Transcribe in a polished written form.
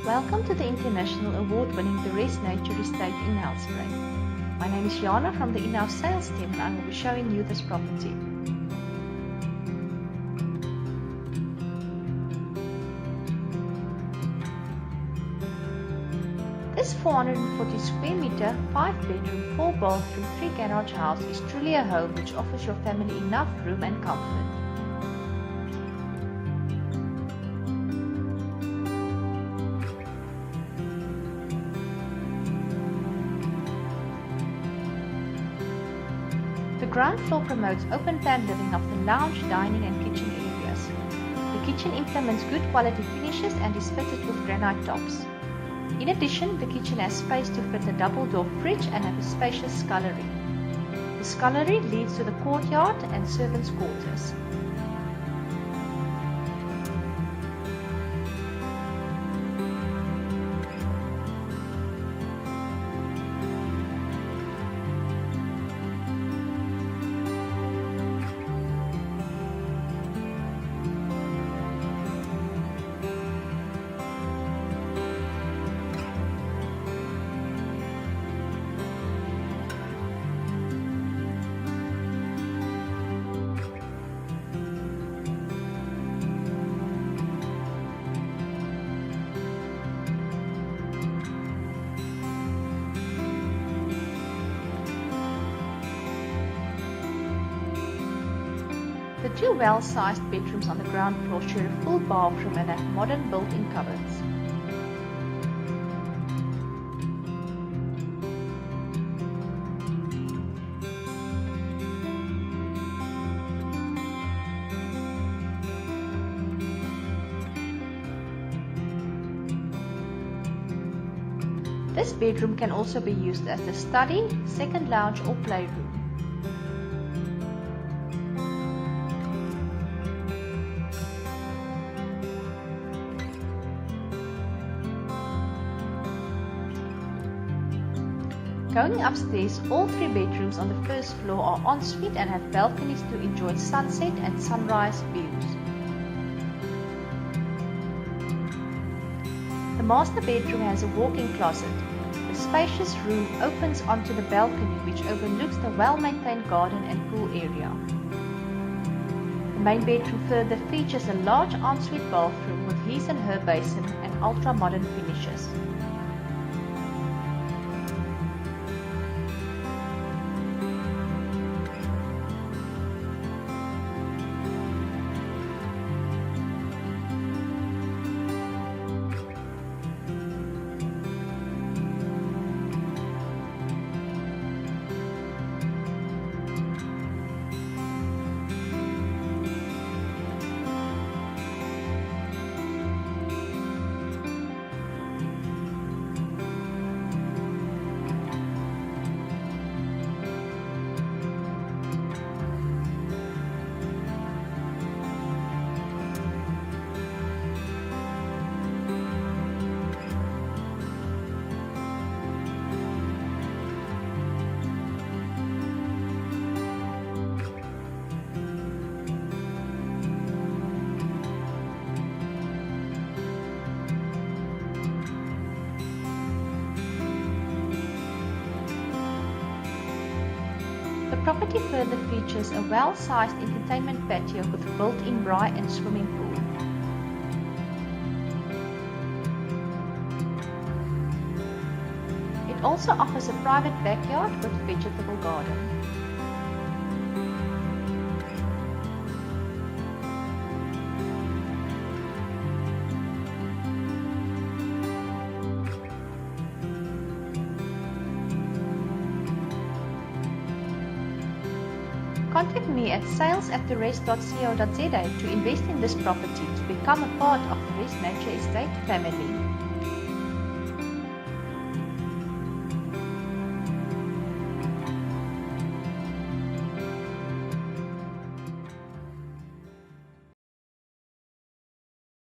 Welcome to the international award-winning The Rest Nature Estate in Nelspruit. My name is Jana from the in-house sales team and I will be showing you this property. This 440 square meter, 5-bedroom, 4-bathroom, 3-garage house is truly a home which offers your family enough room and comfort. The ground floor promotes open-plan living of the lounge, dining and kitchen areas. The kitchen implements good quality finishes and is fitted with granite tops. In addition, the kitchen has space to fit a double-door fridge and have a spacious scullery. The scullery leads to the courtyard and servants' quarters. The two well-sized bedrooms on the ground floor share a full bathroom and have modern built-in cupboards. This bedroom can also be used as the study, second lounge or playroom. Going upstairs, all 3 bedrooms on the first floor are ensuite and have balconies to enjoy sunset and sunrise views. The master bedroom has a walk-in closet. The spacious room opens onto the balcony which overlooks the well-maintained garden and pool area. The main bedroom further features a large ensuite bathroom with his and her basin and ultra-modern finishes. The property further features a well-sized entertainment patio with built-in braai and swimming pool. It also offers a private backyard with vegetable garden. Contact me at sales@therest.co.za to invest in this property to become a part of the Rest Nature Estate family.